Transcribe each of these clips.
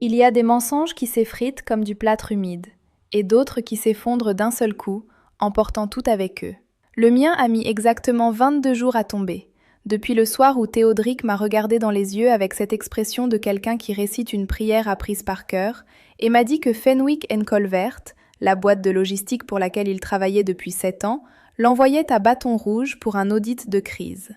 Il y a des mensonges qui s'effritent comme du plâtre humide, et d'autres qui s'effondrent d'un seul coup, emportant tout avec eux. Le mien a mis exactement 22 jours à tomber, depuis le soir où Théodric m'a regardé dans les yeux avec cette expression de quelqu'un qui récite une prière apprise par cœur, et m'a dit que Fenwick & Colvert, la boîte de logistique pour laquelle il travaillait depuis 7 ans, l'envoyait à bâton rouge pour un audit de crise.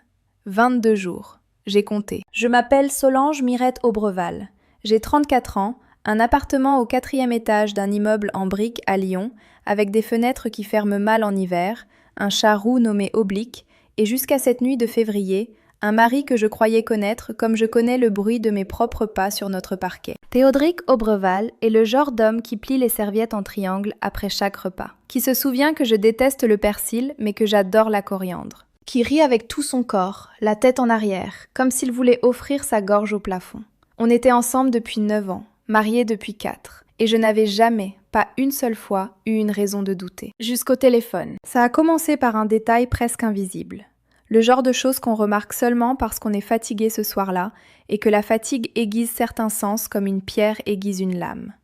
22 jours. J'ai compté. Je m'appelle Solange Mirette Aubreval. J'ai 34 ans, un appartement au 4e étage d'un immeuble en briques à Lyon, avec des fenêtres qui ferment mal en hiver, un chat roux nommé Oblique, et jusqu'à cette nuit de février, un mari que je croyais connaître comme je connais le bruit de mes propres pas sur notre parquet. Théodric Aubreval est le genre d'homme qui plie les serviettes en triangle après chaque repas, qui se souvient que je déteste le persil mais que j'adore la coriandre, qui rit avec tout son corps, la tête en arrière, comme s'il voulait offrir sa gorge au plafond. On était ensemble depuis 9 ans, mariés depuis 4, et je n'avais jamais, pas une seule fois, eu une raison de douter. Jusqu'au téléphone. Ça a commencé par un détail presque invisible. Le genre de choses qu'on remarque seulement parce qu'on est fatigué ce soir-là et que la fatigue aiguise certains sens comme une pierre aiguise une lame.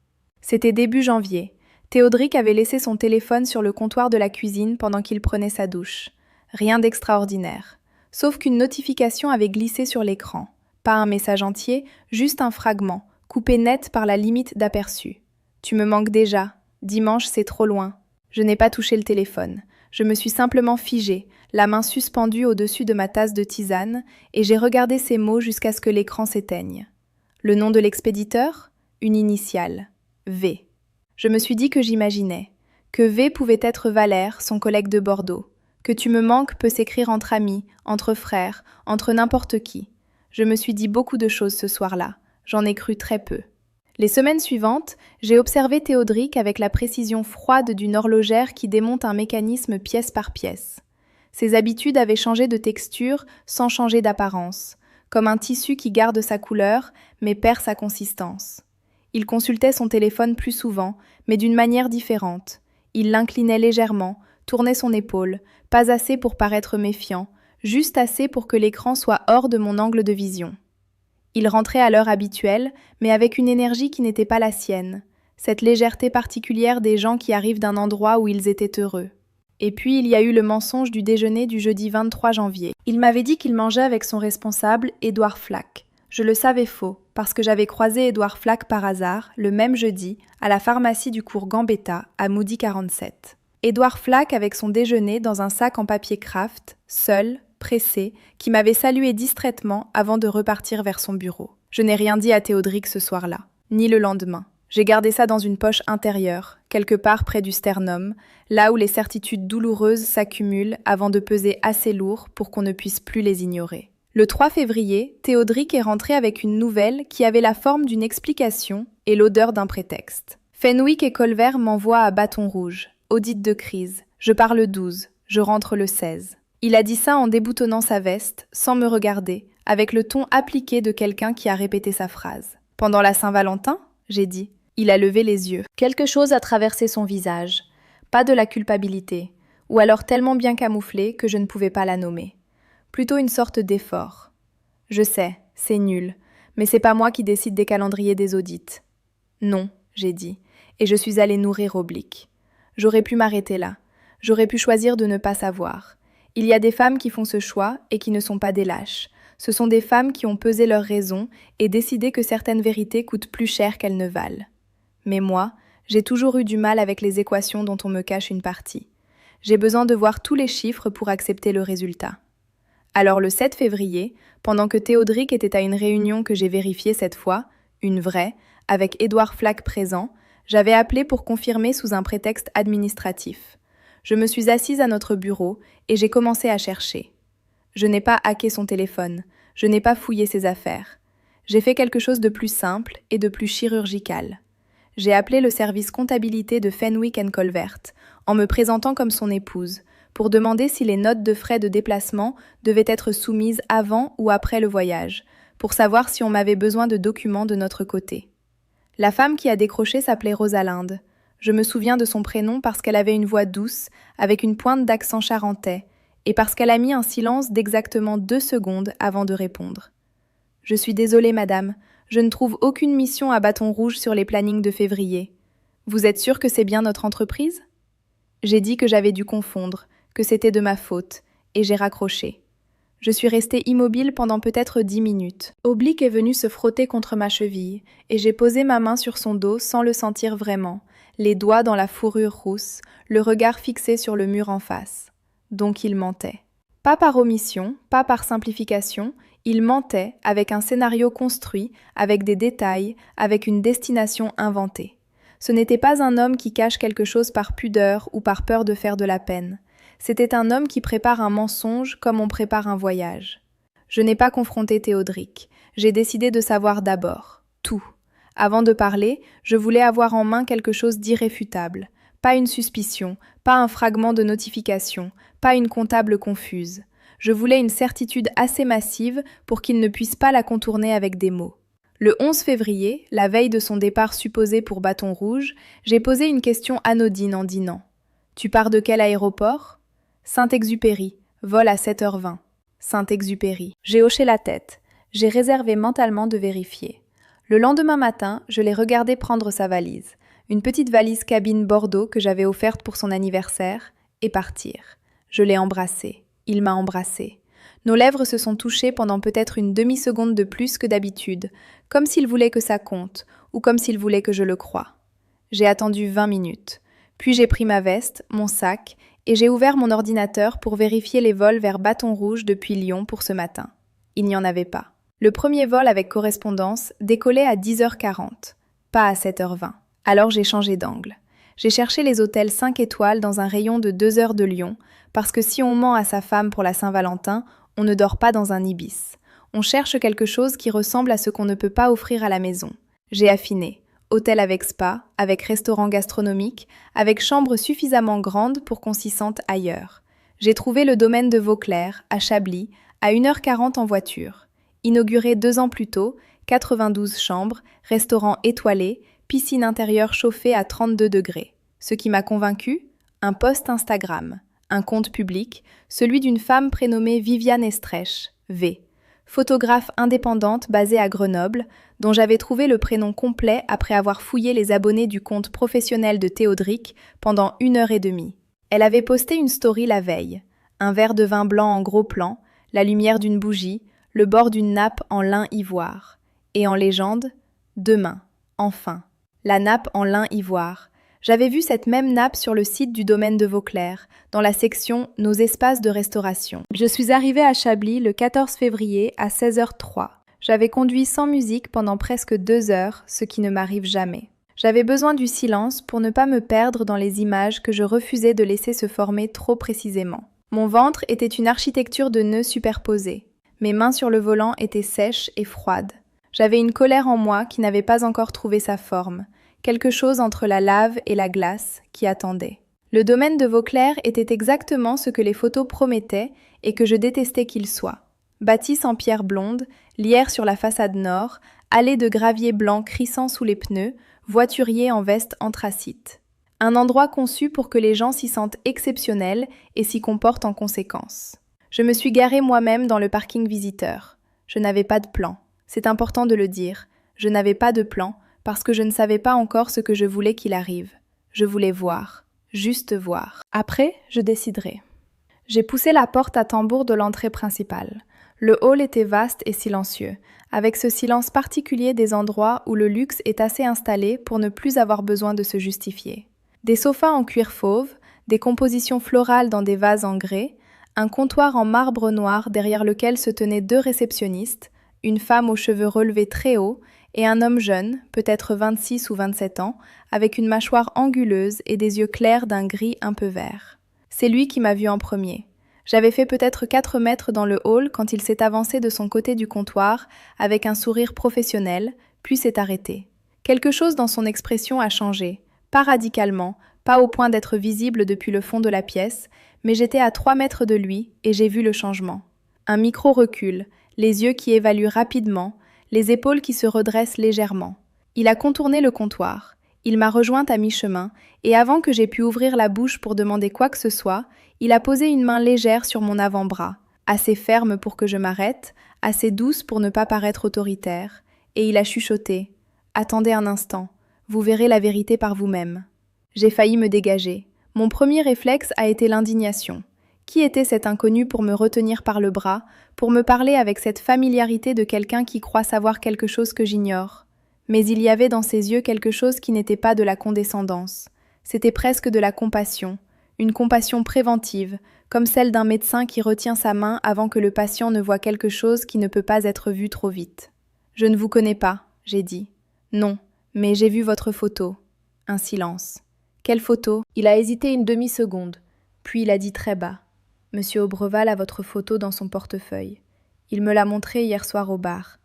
C'était début janvier. Théodric avait laissé son téléphone sur le comptoir de la cuisine pendant qu'il prenait sa douche. Rien d'extraordinaire. Sauf qu'une notification avait glissé sur l'écran. Pas un message entier, juste un fragment, coupé net par la limite d'aperçu. Tu me manques déjà. Dimanche, c'est trop loin. Je n'ai pas touché le téléphone. Je me suis simplement figée, la main suspendue au-dessus de ma tasse de tisane, et j'ai regardé ces mots jusqu'à ce que l'écran s'éteigne. Le nom de l'expéditeur ? Une initiale. V. Je me suis dit que j'imaginais. Que V pouvait être Valère, son collègue de Bordeaux. Que tu me manques peut s'écrire entre amis, entre frères, entre n'importe qui. Je me suis dit beaucoup de choses ce soir-là. J'en ai cru très peu. Les semaines suivantes, j'ai observé Théodric avec la précision froide d'une horlogère qui démonte un mécanisme pièce par pièce. Ses habitudes avaient changé de texture sans changer d'apparence, comme un tissu qui garde sa couleur mais perd sa consistance. Il consultait son téléphone plus souvent, mais d'une manière différente. Il l'inclinait légèrement, tournait son épaule, pas assez pour paraître méfiant, juste assez pour que l'écran soit hors de mon angle de vision. Il rentrait à l'heure habituelle, mais avec une énergie qui n'était pas la sienne, cette légèreté particulière des gens qui arrivent d'un endroit où ils étaient heureux. Et puis il y a eu le mensonge du déjeuner du jeudi 23 janvier. Il m'avait dit qu'il mangeait avec son responsable, Édouard Flack. Je le savais faux, parce que j'avais croisé Édouard Flack par hasard, le même jeudi, à la pharmacie du cours Gambetta, à Moody 47. Édouard Flack avec son déjeuner dans un sac en papier craft, seul, pressé, qui m'avait salué distraitement avant de repartir vers son bureau. Je n'ai rien dit à Théodric ce soir-là, ni le lendemain. J'ai gardé ça dans une poche intérieure, quelque part près du sternum, là où les certitudes douloureuses s'accumulent avant de peser assez lourd pour qu'on ne puisse plus les ignorer. Le 3 février, Théodric est rentré avec une nouvelle qui avait la forme d'une explication et l'odeur d'un prétexte. Fenwick & Colvert m'envoient à bâton rouge, audit de crise. Je pars le 12, je rentre le 16. Il a dit ça en déboutonnant sa veste, sans me regarder, avec le ton appliqué de quelqu'un qui a répété sa phrase. Pendant la Saint-Valentin, j'ai dit. Il a levé les yeux. Quelque chose a traversé son visage. Pas de la culpabilité, ou alors tellement bien camouflée que je ne pouvais pas la nommer. Plutôt une sorte d'effort. Je sais, c'est nul, mais c'est pas moi qui décide des calendriers des audits. Non, j'ai dit, et je suis allée nourrir Oblique. J'aurais pu m'arrêter là. J'aurais pu choisir de ne pas savoir. Il y a des femmes qui font ce choix et qui ne sont pas des lâches. Ce sont des femmes qui ont pesé leurs raisons et décidé que certaines vérités coûtent plus cher qu'elles ne valent. Mais moi, j'ai toujours eu du mal avec les équations dont on me cache une partie. J'ai besoin de voir tous les chiffres pour accepter le résultat. Alors le 7 février, pendant que Théodric était à une réunion que j'ai vérifiée cette fois, une vraie, avec Édouard Flack présent, j'avais appelé pour confirmer sous un prétexte administratif. Je me suis assise à notre bureau et j'ai commencé à chercher. Je n'ai pas hacké son téléphone, je n'ai pas fouillé ses affaires. J'ai fait quelque chose de plus simple et de plus chirurgical. J'ai appelé le service comptabilité de Fenwick & Colvert, en me présentant comme son épouse, pour demander si les notes de frais de déplacement devaient être soumises avant ou après le voyage, pour savoir si on m'avait besoin de documents de notre côté. La femme qui a décroché s'appelait Rosalinde. Je me souviens de son prénom parce qu'elle avait une voix douce, avec une pointe d'accent charentais, et parce qu'elle a mis un silence d'exactement 2 secondes avant de répondre. « Je suis désolée, madame, Je ne trouve aucune mission à bâton rouge sur les plannings de février. Vous êtes sûr que c'est bien notre entreprise? J'ai dit que j'avais dû confondre, que c'était de ma faute, et j'ai raccroché. Je suis restée immobile pendant peut-être 10 minutes. Oblique est venu se frotter contre ma cheville, et j'ai posé ma main sur son dos sans le sentir vraiment, les doigts dans la fourrure rousse, le regard fixé sur le mur en face. Donc il mentait. Pas par omission, pas par simplification, il mentait avec un scénario construit, avec des détails, avec une destination inventée. Ce n'était pas un homme qui cache quelque chose par pudeur ou par peur de faire de la peine. C'était un homme qui prépare un mensonge comme on prépare un voyage. Je n'ai pas confronté Théodric. J'ai décidé de savoir d'abord. Tout. Avant de parler, je voulais avoir en main quelque chose d'irréfutable. Pas une suspicion, pas un fragment de notification, pas une comptable confuse. Je voulais une certitude assez massive pour qu'il ne puisse pas la contourner avec des mots. Le 11 février, la veille de son départ supposé pour Bâton Rouge, j'ai posé une question anodine en dînant. « Tu pars de quel aéroport ?»« Saint-Exupéry, vol à 7h20. »« Saint-Exupéry. » J'ai hoché la tête. J'ai réservé mentalement de vérifier. Le lendemain matin, je l'ai regardé prendre sa valise, une petite valise cabine Bordeaux que j'avais offerte pour son anniversaire, et partir. Je l'ai embrassé. Il m'a embrassé. Nos lèvres se sont touchées pendant peut-être une demi-seconde de plus que d'habitude, comme s'il voulait que ça compte, ou comme s'il voulait que je le croie. J'ai attendu 20 minutes. Puis j'ai pris ma veste, mon sac, et j'ai ouvert mon ordinateur pour vérifier les vols vers Bâton Rouge depuis Lyon pour ce matin. Il n'y en avait pas. Le premier vol avec correspondance décollait à 10h40, pas à 7h20. Alors j'ai changé d'angle. J'ai cherché les hôtels 5 étoiles dans un rayon de 2 heures de Lyon, parce que si on ment à sa femme pour la Saint-Valentin, on ne dort pas dans un ibis. On cherche quelque chose qui ressemble à ce qu'on ne peut pas offrir à la maison. J'ai affiné. Hôtel avec spa, avec restaurant gastronomique, avec chambre suffisamment grande pour qu'on s'y sente ailleurs. J'ai trouvé le domaine de Vauclair, à Chablis, à 1h40 en voiture. Inauguré 2 ans plus tôt, 92 chambres, restaurant étoilé, piscine intérieure chauffée à 32 degrés. Ce qui m'a convaincu, un post Instagram, un compte public, celui d'une femme prénommée Viviane Estrèche, V, photographe indépendante basée à Grenoble, dont j'avais trouvé le prénom complet après avoir fouillé les abonnés du compte professionnel de Théodric pendant 1h30. Elle avait posté une story la veille, un verre de vin blanc en gros plan, la lumière d'une bougie, le bord d'une nappe en lin ivoire. Et en légende, demain, enfin. La nappe en lin ivoire. J'avais vu cette même nappe sur le site du domaine de Vauclair, dans la section « Nos espaces de restauration ». Je suis arrivée à Chablis le 14 février à 16h03. J'avais conduit sans musique pendant presque 2 heures, ce qui ne m'arrive jamais. J'avais besoin du silence pour ne pas me perdre dans les images que je refusais de laisser se former trop précisément. Mon ventre était une architecture de nœuds superposés. Mes mains sur le volant étaient sèches et froides. J'avais une colère en moi qui n'avait pas encore trouvé sa forme, quelque chose entre la lave et la glace qui attendait. Le domaine de Vauclair était exactement ce que les photos promettaient et que je détestais qu'il soit. Bâtisse en pierre blonde, lierre sur la façade nord, allée de gravier blanc crissant sous les pneus, voiturier en veste anthracite. Un endroit conçu pour que les gens s'y sentent exceptionnels et s'y comportent en conséquence. Je me suis garée moi-même dans le parking visiteur. Je n'avais pas de plan. C'est important de le dire. Je n'avais pas de plan parce que je ne savais pas encore ce que je voulais qu'il arrive. Je voulais voir. Juste voir. Après, je déciderai. J'ai poussé la porte à tambour de l'entrée principale. Le hall était vaste et silencieux, avec ce silence particulier des endroits où le luxe est assez installé pour ne plus avoir besoin de se justifier. Des sofas en cuir fauve, des compositions florales dans des vases en grès, un comptoir en marbre noir derrière lequel se tenaient 2 réceptionnistes, une femme aux cheveux relevés très haut et un homme jeune, peut-être 26 ou 27 ans, avec une mâchoire anguleuse et des yeux clairs d'un gris un peu vert. C'est lui qui m'a vue en premier. J'avais fait peut-être 4 mètres dans le hall quand il s'est avancé de son côté du comptoir avec un sourire professionnel, puis s'est arrêté. Quelque chose dans son expression a changé, pas radicalement, pas au point d'être visible depuis le fond de la pièce, mais j'étais à 3 mètres de lui et j'ai vu le changement. Un micro-recul, les yeux qui évaluent rapidement, les épaules qui se redressent légèrement. Il a contourné le comptoir. Il m'a rejointe à mi-chemin, et avant que j'aie pu ouvrir la bouche pour demander quoi que ce soit, il a posé une main légère sur mon avant-bras, assez ferme pour que je m'arrête, assez douce pour ne pas paraître autoritaire, et il a chuchoté « Attendez un instant, vous verrez la vérité par vous-même ». J'ai failli me dégager. Mon premier réflexe a été l'indignation. Qui était cet inconnu pour me retenir par le bras, pour me parler avec cette familiarité de quelqu'un qui croit savoir quelque chose que j'ignore? Mais il y avait dans ses yeux quelque chose qui n'était pas de la condescendance. C'était presque de la compassion, une compassion préventive, comme celle d'un médecin qui retient sa main avant que le patient ne voie quelque chose qui ne peut pas être vu trop vite. « Je ne vous connais pas », j'ai dit. « Non, mais j'ai vu votre photo. » Un silence. « Quelle photo ?» Il a hésité une demi-seconde, puis il a dit très bas. « Monsieur Aubreval a votre photo dans son portefeuille. Il me l'a montrée hier soir au bar.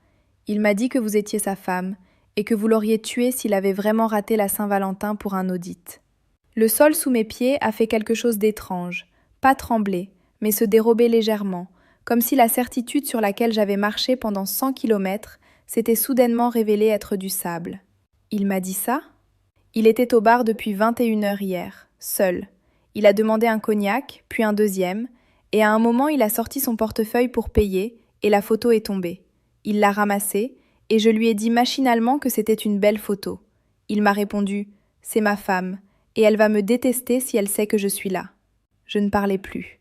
Il m'a dit que vous étiez sa femme et que vous l'auriez tué s'il avait vraiment raté la Saint-Valentin pour un audit. » Le sol sous mes pieds a fait quelque chose d'étrange, pas trembler, mais se dérober légèrement, comme si la certitude sur laquelle j'avais marché pendant 100 kilomètres s'était soudainement révélée être du sable. Il m'a dit ça ? Il était au bar depuis 21h hier, seul. Il a demandé un cognac, puis un deuxième, et à un moment il a sorti son portefeuille pour payer, et la photo est tombée. Il l'a ramassée, et je lui ai dit machinalement que c'était une belle photo. Il m'a répondu « C'est ma femme, et elle va me détester si elle sait que je suis là. » Je ne parlais plus.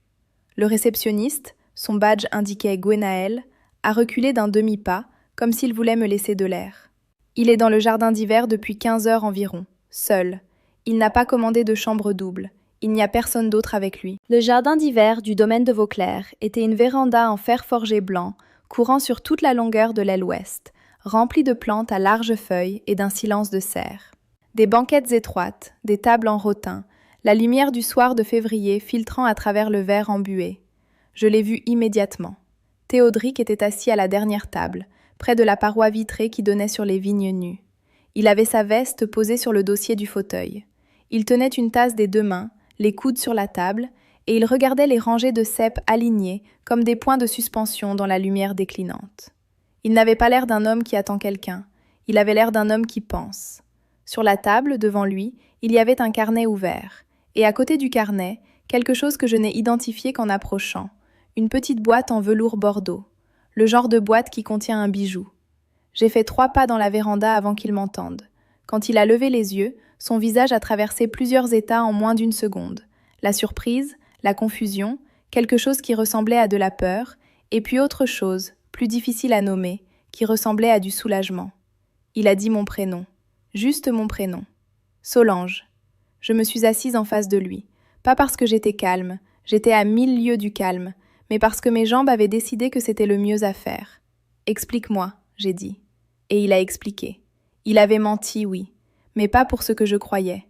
Le réceptionniste, son badge indiquait Gwenaël, a reculé d'un demi-pas, comme s'il voulait me laisser de l'air. Il est dans le jardin d'hiver depuis 15 heures environ, seul. Il n'a pas commandé de chambre double. Il n'y a personne d'autre avec lui. Le jardin d'hiver du domaine de Vauclair était une véranda en fer forgé blanc, courant sur toute la longueur de l'aile ouest, remplie de plantes à larges feuilles et d'un silence de serre. Des banquettes étroites, des tables en rotin, la lumière du soir de février filtrant à travers le verre embué. Je l'ai vu immédiatement. Théodric était assis à la dernière table, près de la paroi vitrée qui donnait sur les vignes nues. Il avait sa veste posée sur le dossier du fauteuil. Il tenait une tasse des deux mains, les coudes sur la table, et il regardait les rangées de cèpes alignées comme des points de suspension dans la lumière déclinante. Il n'avait pas l'air d'un homme qui attend quelqu'un, il avait l'air d'un homme qui pense. Sur la table, devant lui, il y avait un carnet ouvert, et à côté du carnet, quelque chose que je n'ai identifié qu'en approchant, une petite boîte en velours bordeaux, le genre de boîte qui contient un bijou. J'ai fait 3 pas dans la véranda avant qu'il m'entende. Quand il a levé les yeux, son visage a traversé plusieurs états en moins d'1 seconde. La surprise, la confusion, quelque chose qui ressemblait à de la peur, et puis autre chose, plus difficile à nommer, qui ressemblait à du soulagement. Il a dit mon prénom, juste mon prénom. Solange. Je me suis assise en face de lui, pas parce que j'étais calme, j'étais à 1000 lieues du calme, mais parce que mes jambes avaient décidé que c'était le mieux à faire. « Explique-moi », j'ai dit. Et il a expliqué. Il avait menti, oui, mais pas pour ce que je croyais.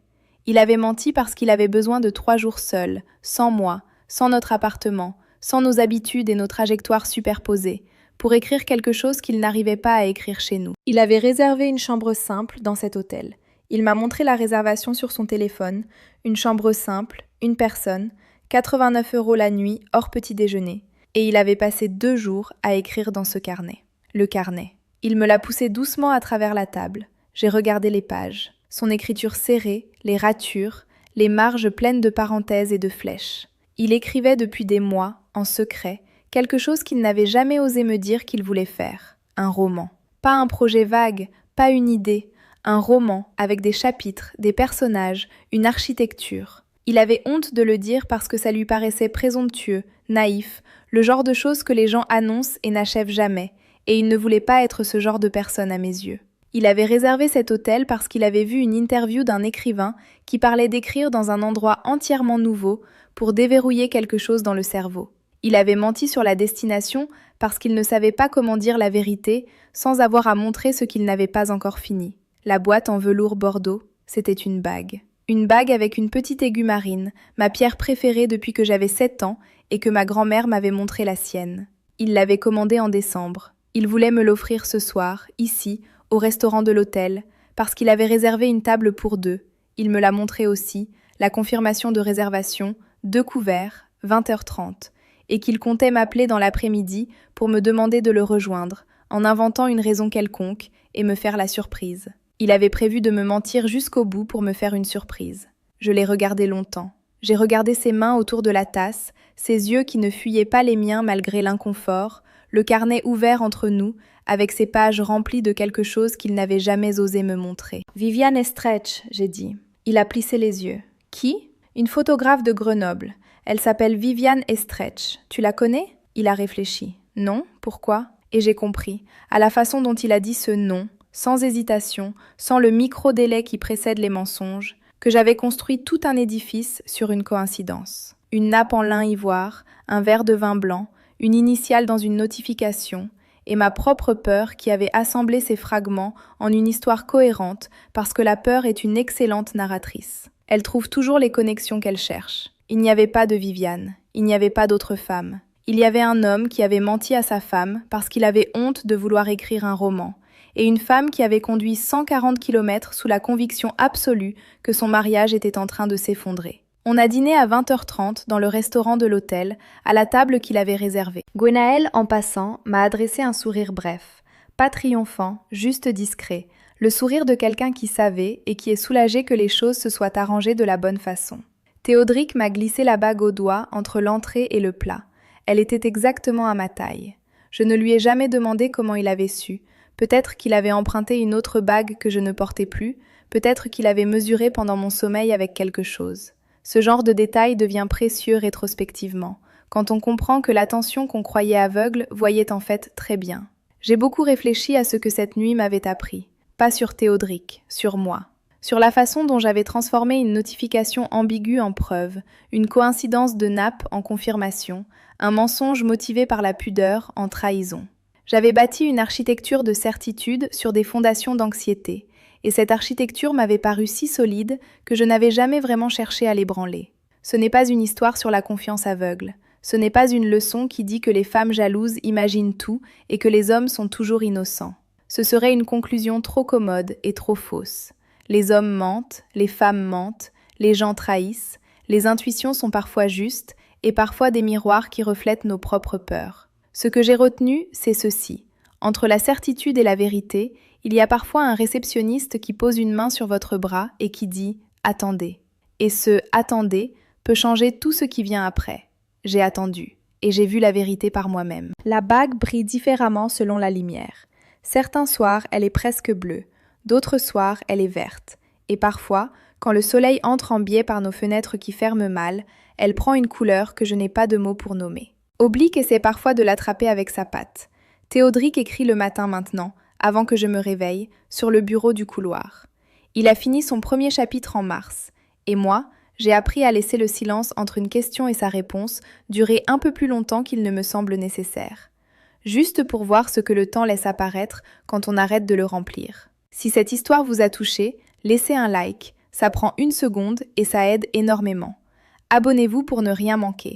Il avait menti parce qu'il avait besoin de 3 jours seul, sans moi, sans notre appartement, sans nos habitudes et nos trajectoires superposées, pour écrire quelque chose qu'il n'arrivait pas à écrire chez nous. Il avait réservé une chambre simple dans cet hôtel. Il m'a montré la réservation sur son téléphone, une chambre simple, une personne, 89 € la nuit, hors petit déjeuner. Et il avait passé 2 jours à écrire dans ce carnet. Le carnet. Il me l'a poussé doucement à travers la table. J'ai regardé les pages. Son écriture serrée, les ratures, les marges pleines de parenthèses et de flèches. Il écrivait depuis des mois, en secret, quelque chose qu'il n'avait jamais osé me dire qu'il voulait faire. Un roman. Pas un projet vague, pas une idée. Un roman avec des chapitres, des personnages, une architecture. Il avait honte de le dire parce que ça lui paraissait présomptueux, naïf, le genre de choses que les gens annoncent et n'achèvent jamais, et il ne voulait pas être ce genre de personne à mes yeux. Il avait réservé cet hôtel parce qu'il avait vu une interview d'un écrivain qui parlait d'écrire dans un endroit entièrement nouveau pour déverrouiller quelque chose dans le cerveau. Il avait menti sur la destination parce qu'il ne savait pas comment dire la vérité sans avoir à montrer ce qu'il n'avait pas encore fini. La boîte en velours bordeaux, c'était une bague. Une bague avec une petite aiguë marine, ma pierre préférée depuis que j'avais 7 ans et que ma grand-mère m'avait montré la sienne. Il l'avait commandée en décembre. Il voulait me l'offrir ce soir, ici, au restaurant de l'hôtel, parce qu'il avait réservé une table pour 2. Il me l'a montré aussi, la confirmation de réservation, 2 couverts, 20h30, et qu'il comptait m'appeler dans l'après-midi pour me demander de le rejoindre, en inventant une raison quelconque, et me faire la surprise. Il avait prévu de me mentir jusqu'au bout pour me faire une surprise. Je l'ai regardé longtemps. J'ai regardé ses mains autour de la tasse, ses yeux qui ne fuyaient pas les miens malgré l'inconfort, le carnet ouvert entre nous, avec ses pages remplies de quelque chose qu'il n'avait jamais osé me montrer. « Viviane Estretch », j'ai dit. Il a plissé les yeux. « Qui ?» ?»« Une photographe de Grenoble. Elle s'appelle Viviane Estretch. Tu la connais ?» Il a réfléchi. « Non, pourquoi ?» Et j'ai compris, à la façon dont il a dit ce « non », sans hésitation, sans le micro-délai qui précède les mensonges, que j'avais construit tout un édifice sur une coïncidence. Une nappe en lin ivoire, un verre de vin blanc, une initiale dans une notification, et ma propre peur qui avait assemblé ces fragments en une histoire cohérente parce que la peur est une excellente narratrice. Elle trouve toujours les connexions qu'elle cherche. Il n'y avait pas de Viviane, il n'y avait pas d'autre femme. Il y avait un homme qui avait menti à sa femme parce qu'il avait honte de vouloir écrire un roman, et une femme qui avait conduit 140 km sous la conviction absolue que son mariage était en train de s'effondrer. On a dîné à 20h30 dans le restaurant de l'hôtel, à la table qu'il avait réservée. Gwenaël, en passant, m'a adressé un sourire bref, pas triomphant, juste discret, le sourire de quelqu'un qui savait et qui est soulagé que les choses se soient arrangées de la bonne façon. Théodric m'a glissé la bague au doigt entre l'entrée et le plat. Elle était exactement à ma taille. Je ne lui ai jamais demandé comment il avait su. Peut-être qu'il avait emprunté une autre bague que je ne portais plus, peut-être qu'il avait mesuré pendant mon sommeil avec quelque chose. Ce genre de détail devient précieux rétrospectivement, quand on comprend que l'attention qu'on croyait aveugle voyait en fait très bien. J'ai beaucoup réfléchi à ce que cette nuit m'avait appris. Pas sur Théodric, sur moi. Sur la façon dont j'avais transformé une notification ambiguë en preuve, une coïncidence de nappe en confirmation, un mensonge motivé par la pudeur en trahison. J'avais bâti une architecture de certitude sur des fondations d'anxiété, et cette architecture m'avait paru si solide que je n'avais jamais vraiment cherché à l'ébranler. Ce n'est pas une histoire sur la confiance aveugle. Ce n'est pas une leçon qui dit que les femmes jalouses imaginent tout et que les hommes sont toujours innocents. Ce serait une conclusion trop commode et trop fausse. Les hommes mentent, les femmes mentent, les gens trahissent, les intuitions sont parfois justes et parfois des miroirs qui reflètent nos propres peurs. Ce que j'ai retenu, c'est ceci. Entre la certitude et la vérité, il y a parfois un réceptionniste qui pose une main sur votre bras et qui dit « Attendez ». Et ce « Attendez » peut changer tout ce qui vient après. J'ai attendu, et j'ai vu la vérité par moi-même. La bague brille différemment selon la lumière. Certains soirs, elle est presque bleue, d'autres soirs, elle est verte. Et parfois, quand le soleil entre en biais par nos fenêtres qui ferment mal, elle prend une couleur que je n'ai pas de mots pour nommer. Oblique essaie parfois de l'attraper avec sa patte. Théodric écrit le matin maintenant, avant que je me réveille, sur le bureau du couloir. Il a fini son premier chapitre en mars, et moi, j'ai appris à laisser le silence entre une question et sa réponse durer un peu plus longtemps qu'il ne me semble nécessaire. Juste pour voir ce que le temps laisse apparaître quand on arrête de le remplir. Si cette histoire vous a touché, laissez un like, ça prend 1 seconde et ça aide énormément. Abonnez-vous pour ne rien manquer.